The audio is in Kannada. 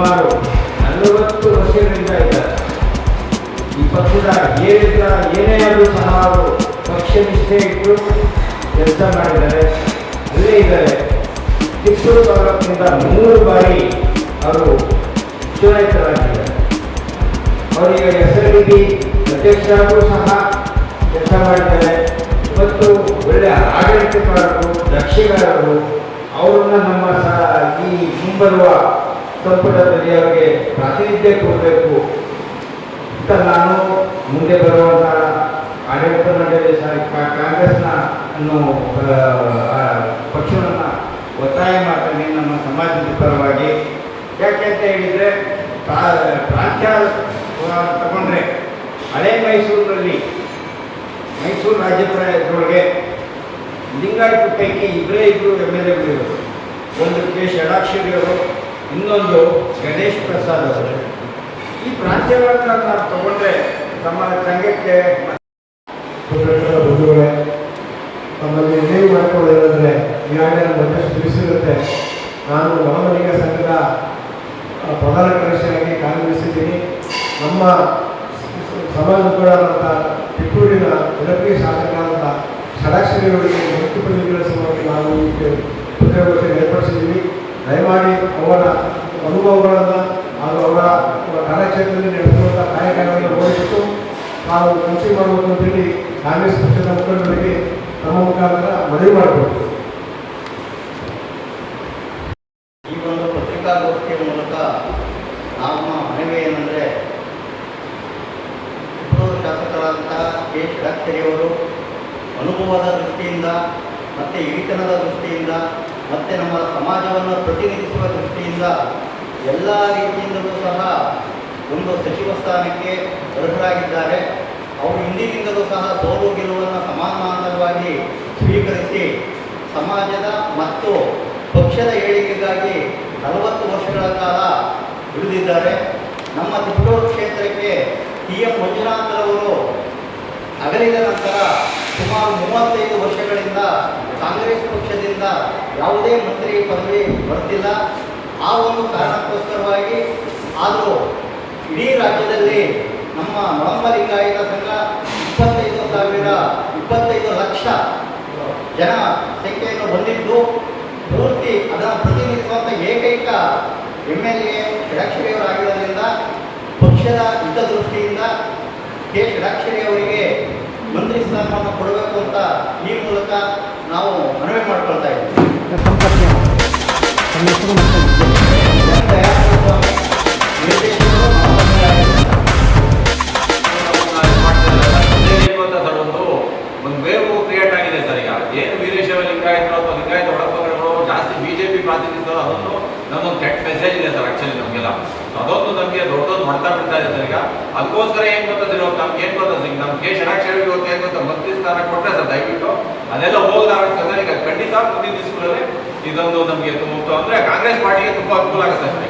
ಸುಮಾರು 40 ವರ್ಷಗಳಿಂದ ಇದ್ದಾರೆ. ಈ ಪಕ್ಷದ ಏನೇ ಆದರೂ ಸಹ ಅವರು ಪಕ್ಷ ನಿಷ್ಠೆ ಇಟ್ಟು ಕೆಲಸ ಮಾಡಿದ್ದಾರೆ, ಅಲ್ಲೇ ಇದ್ದಾರೆ. ಕಿತ್ತೂರು ತಾಲೂಕಿನಿಂದ 3 ಬಾರಿ ಅವರು ಚುನಾಯಿತರಾಗಿದ್ದಾರೆ. ಅವರೀಗ SLDB ಅಧ್ಯಕ್ಷರಾಗೂ ಸಹ ಕೆಲಸ ಮಾಡಿದ್ದಾರೆ ಮತ್ತು ಒಳ್ಳೆಯ ಆಡಳಿತಗಾರರು, ದಕ್ಷಗಾರರು. ಅವರನ್ನು ನಮ್ಮ ಈ ಮುಂಬರುವ ಸಂಪುಟದಲ್ಲಿ ಅವರಿಗೆ ಪ್ರಾತಿನಿಧ್ಯ ಕೊಡಬೇಕು ಅಂತ ನಾನು ಮುಂದೆ ಬರುವಂಥ ಆಡಳಿತ ಮಂಡಳಿ ಕಾಂಗ್ರೆಸ್ನ ಪಕ್ಷವನ್ನು ಒತ್ತಾಯ ಮಾಡ್ತೀನಿ ನಮ್ಮ ಸಮಾಜದ ಪರವಾಗಿ. ಯಾಕೆ ಅಂತ ಹೇಳಿದರೆ ಪ್ರಾಂತ್ಯ ತಗೊಂಡ್ರೆ ಹಳೆ ಮೈಸೂರಿನಲ್ಲಿ ಮೈಸೂರು ರಾಜ್ಯದೊಳಗೆ ಲಿಂಗಾಯತ ಪೈಕಿ ಇಬ್ಬರು MLAಗಳಿರೋರು. ಒಂದು ಕೆ ಷಡಾಕ್ಷರಿಯವರು, ಇನ್ನೊಂದು ಗಣೇಶ್ ಪ್ರಸಾದ್ ಅವರು. ಈ ಪ್ರಾಂತ್ಯಗಳನ್ನು ನಾವು ತಗೊಂಡ್ರೆ ನಮ್ಮ ಸಂಘಕ್ಕೆ ಬಂಧುಗಳೇ, ನಮ್ಮಲ್ಲಿ ಏನೇನು ಮಾಡ್ಕೊಳ್ಳೋದಂದರೆ ಈಗಾಗಲೇ ಮತ್ತಷ್ಟು ತಿಳಿಸಿರುತ್ತೆ. ನಾನು ನವಮಲಿಂಗ ಸಂಘದ ಪ್ರಧಾನ ಕಾರ್ಯದರ್ಶಿಯಾಗಿ ಕಾರ್ಯನಿರ್ವಹಿಸಿದ್ದೀನಿ. ನಮ್ಮ ಸಮಾಜದವರಾದಂಥ ಟಿಪ್ಪೂರಿನ ಜನಪ್ರಿಯ ಶಾಸಕರಾದಂಥ ಷಡಾಕ್ಷರಿಯವರಿಗೆ ಮುಖ್ಯಪದವಿಗಳ ಸಲುವಾಗಿ ನಾವು ಈ ಪತ್ರಿಕಾಗೋಷ್ಠಿಯನ್ನು ಏರ್ಪಡಿಸಿದ್ದೀವಿ. ದಯಮಾಡಿ ಅವರ ಅನುಭವಗಳನ್ನು ಹಾಗೂ ಅವರ ಕಾರ್ಯಕ್ಷೇತ್ರದಲ್ಲಿ ನಡೆಸುವಂಥ ಕಾರ್ಯಕ್ರಮಗಳನ್ನು ನೋಡಿಬಿಟ್ಟು ನಾವು ಕೃಷಿ ಮಾಡಬೇಕು ಅಂತೇಳಿ ಕಾಂಗ್ರೆಸ್ ಪಕ್ಷದ ಮುಖಂಡರಿಗೆ ನಮ್ಮ ಮುಖಾಂತರ ಮನವಿ ಮಾಡಿಕೊಡ್ತೀವಿ. ಈ ಒಂದು ಪತ್ರಿಕಾಗೋಷ್ಠಿಯ ಮೂಲಕ ನಮ್ಮ ಮನವಿ ಏನಂದರೆ, ಟಿಪ್ಪೂರು ಶಾಸಕರಾದಂತಹ ಕೆ ಷಡಾಕ್ಷರಿಯವರು ಅನುಭವದ ದೃಷ್ಟಿಯಿಂದ ಮತ್ತು ಹಿರಿತನದ ದೃಷ್ಟಿಯಿಂದ ಮತ್ತು ನಮ್ಮ ಸಮಾಜವನ್ನು ಪ್ರತಿನಿಧಿಸುವ ದೃಷ್ಟಿಯಿಂದ ಎಲ್ಲ ರೀತಿಯಿಂದಲೂ ಸಹ ಒಂದು ಸಚಿವ ಸ್ಥಾನಕ್ಕೆ ಅರ್ಹರಾಗಿದ್ದಾರೆ. ಅವರು ಹಿಂದಿನಿಂದಲೂ ಸಹ ಸೋಲು ಗೆಲುವನ್ನು ಸಮಾನಾಂತರವಾಗಿ ಸ್ವೀಕರಿಸಿ ಸಮಾಜದ ಮತ್ತು ಪಕ್ಷದ ಏಳಿಗೆಗಾಗಿ 40 ವರ್ಷಗಳ ಕಾಲ ದುಡಿದಿದ್ದಾರೆ. ನಮ್ಮ ತಿಪಟೂರು ಕ್ಷೇತ್ರಕ್ಕೆ TM ಮಂಜುನಾಥರವರು ಅಗಲಿದ ನಂತರ ಸುಮಾರು 35 ವರ್ಷಗಳಿಂದ ಕಾಂಗ್ರೆಸ್ ಪಕ್ಷದಿಂದ ಯಾವುದೇ ಮಂತ್ರಿ ಪದವಿ ಬರ್ತಿಲ್ಲ. ಆ ಒಂದು ಕಾರಣಕ್ಕೋಸ್ಕರವಾಗಿ ಆದರೂ ಇಡೀ ರಾಜ್ಯದಲ್ಲಿ ನಮ್ಮ ಮೊಳಂಬ ಲಿಂಗಾಯತ ಸಂಘ 25 ಲಕ್ಷ ಜನ ಸಂಖ್ಯೆಯನ್ನು ಹೊಂದಿದ್ದು, ಪೂರ್ತಿ ಅದನ್ನು ಪ್ರತಿನಿಧಿಸುವಂಥ ಏಕೈಕ MLA ಷಡಾಕ್ಷರಿಯವರಾಗಿರೋದ್ರಿಂದ ಪಕ್ಷದ ಹಿತದೃಷ್ಟಿಯಿಂದ ಕೆ ಷಡಾಕ್ಷರಿಯವರಿಗೆ ಮಂತ್ರಿ ಸ್ಥಾನವನ್ನು ಕೊಡಬೇಕು ಅಂತ ಈ ಮೂಲಕ ನಾವು ಮನವಿ ಮಾಡ್ಕೊಳ್ತಾ ಇದ್ದೀವಿ. ಒಂದು ವೇವ್ ಕ್ರಿಯೇಟ್ ಆಗಿದೆ ಸರ್. ಈಗ ಏನು ವೀರಶೈವ ಲಿಂಗಾಯತರು ಅಥವಾ ಲಿಂಗಾಯತ ಒಳಪಂಗಡಗಳು ಜಾಸ್ತಿ BJP ಪ್ರಾತಿನಿಧಿಸೋದು, ಅದೊಂದು ನನ್ನೊಂದು ಕೆಟ್ಟ ಮೆಸೇಜ್ ಇದೆ ಸರ್ ಆ್ಯಕ್ಚುಲಿ ನಮಗೆಲ್ಲ. ಅದೊಂದು ನಮಗೆ ದೊಡ್ಡದೊಂದು ಮಾಡ್ತಾ ಬಿಡ್ತಾ ಇದೆ ಸರ್. ಈಗ ಅದಕ್ಕೋಸ್ಕರ ಏನು ಗೊತ್ತದೆ, ಇವತ್ತು ನಮ್ಗೆ ಏನು ಗೊತ್ತದೆ, ಈಗ ನಮ್ಮ ಕೆ ಷಡಾಕ್ಷರಿ ಇವತ್ತು ಏನು ಗೊತ್ತಾ, ಮಂತ್ರಿ ಸ್ಥಾನ ಕೊಟ್ಟರೆ ಸರ್ ದಯವಿಟ್ಟು ಅದೆಲ್ಲ ಹೋಗಲಾಗುತ್ತೆ. ಈಗ ಖಂಡಿತ ಮುಂದಿನ ದಿವಸಗಳಲ್ಲಿ ಇದೊಂದು ನಮಗೆ ತುಂಬ ಅಂದರೆ ಕಾಂಗ್ರೆಸ್ ಪಾರ್ಟಿಗೆ ತುಂಬ ಅನುಕೂಲ ಆಗುತ್ತೆ ಸರ್.